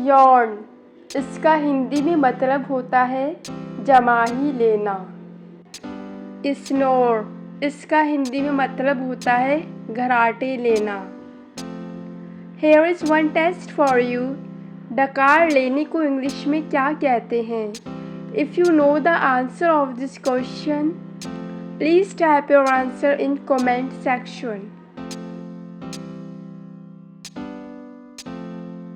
Yawn, इसका हिंदी में मतलब होता है जमाही लेना। स्नोर, इसका हिंदी में मतलब होता है घराटे लेना। Here is one test for you. डकार लेने को इंग्लिश में क्या कहते हैं? If you know the answer of this question, please type your answer in comment section.